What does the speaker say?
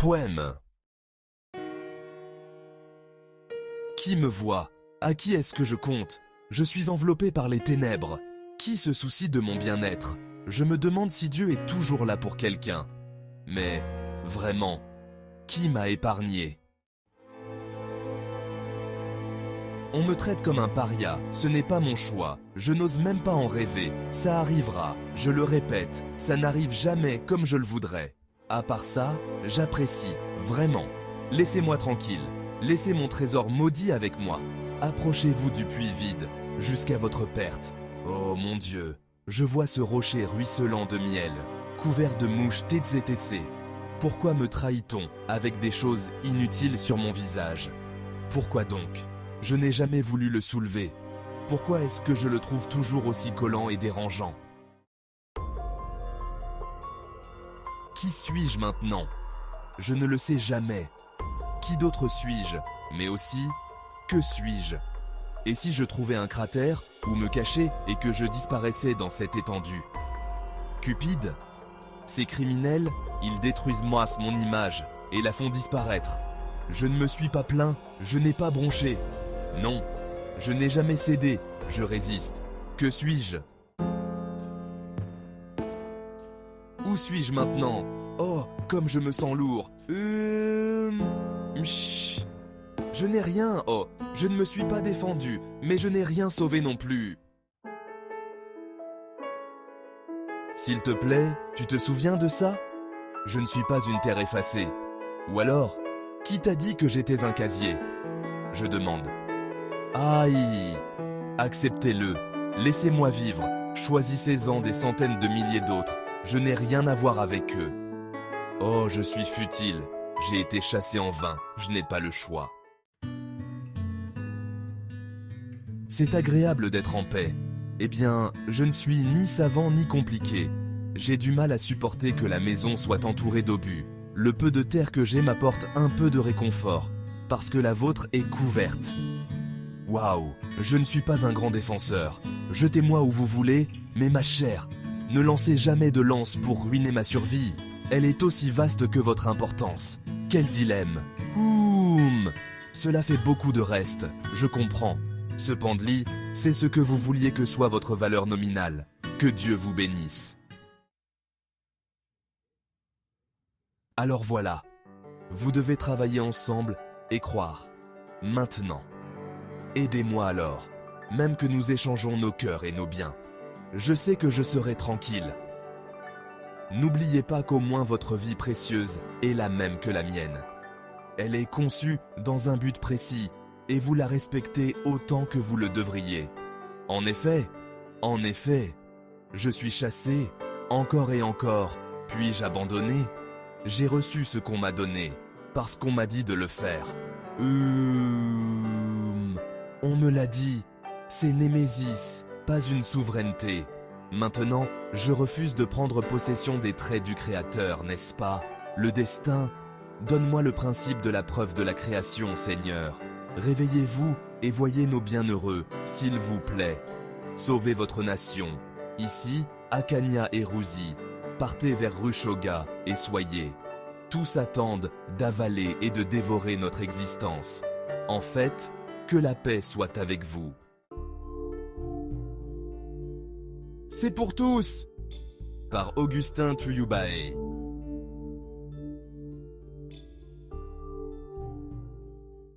Poème. Qui me voit? À qui est-ce que je compte? Je suis enveloppé par les ténèbres. Qui se soucie de mon bien-être? Je me demande si Dieu est toujours là pour quelqu'un. Mais, vraiment, qui m'a épargné? On me traite comme un paria, ce n'est pas mon choix. Je n'ose même pas en rêver. Ça arrivera, je le répète, ça n'arrive jamais comme je le voudrais. À part ça, j'apprécie, vraiment. Laissez-moi tranquille, laissez mon trésor maudit avec moi. Approchez-vous du puits vide, jusqu'à votre perte. Oh mon Dieu, je vois ce rocher ruisselant de miel, couvert de mouches tsetse. Pourquoi me trahit-on avec des choses inutiles sur mon visage? Pourquoi donc? Je n'ai jamais voulu le soulever. Pourquoi est-ce que je le trouve toujours aussi collant et dérangeant? Qui suis-je maintenant? Je ne le sais jamais. Qui d'autre suis-je? Mais aussi, que suis-je? Et si je trouvais un cratère, où me cacher et que je disparaissais dans cette étendue? Cupide? Ces criminels, ils détruisent moi mon image et la font disparaître. Je ne me suis pas plaint, je n'ai pas bronché. Non, je n'ai jamais cédé, je résiste. Que suis-je? Où suis-je maintenant? Oh, comme je me sens lourd. Chut. Je n'ai rien, oh, je ne me suis pas défendu, mais je n'ai rien sauvé non plus. S'il te plaît, tu te souviens de ça? Je ne suis pas une terre effacée. Ou alors, qui t'a dit que j'étais un casier? Je demande. Aïe! Acceptez-le, laissez-moi vivre, choisissez-en des centaines de milliers d'autres, je n'ai rien à voir avec eux. Oh, je suis futile, j'ai été chassé en vain, je n'ai pas le choix. C'est agréable d'être en paix. Eh bien, je ne suis ni savant ni compliqué. J'ai du mal à supporter que la maison soit entourée d'obus. Le peu de terre que j'ai m'apporte un peu de réconfort, parce que la vôtre est couverte. Waouh, je ne suis pas un grand défenseur. Jetez-moi où vous voulez, mais ma chère, ne lancez jamais de lance pour ruiner ma survie. Elle est aussi vaste que votre importance. Quel dilemme. Oum, cela fait beaucoup de reste, je comprends. Ce pan de lit, c'est ce que vous vouliez que soit votre valeur nominale. Que Dieu vous bénisse. Alors voilà, vous devez travailler ensemble et croire. Maintenant. Aidez-moi alors, même que nous échangeons nos cœurs et nos biens. Je sais que je serai tranquille. N'oubliez pas qu'au moins votre vie précieuse est la même que la mienne. Elle est conçue dans un but précis et vous la respectez autant que vous le devriez. En effet, je suis chassé, encore et encore, puis-je abandonné? J'ai reçu ce qu'on m'a donné, parce qu'on m'a dit de le faire. On me l'a dit, c'est Némésis, pas une souveraineté. Maintenant, je refuse de prendre possession des traits du Créateur, n'est-ce pas? Le destin, donne-moi le principe de la preuve de la création, Seigneur. Réveillez-vous et voyez nos bienheureux, s'il vous plaît. Sauvez votre nation. Ici, Akania et Ruzi. Partez vers Rushoga et soyez. Tous attendent d'avaler et de dévorer notre existence. En fait, que la paix soit avec vous. C'est pour tous! Par Augustin Tuyubae.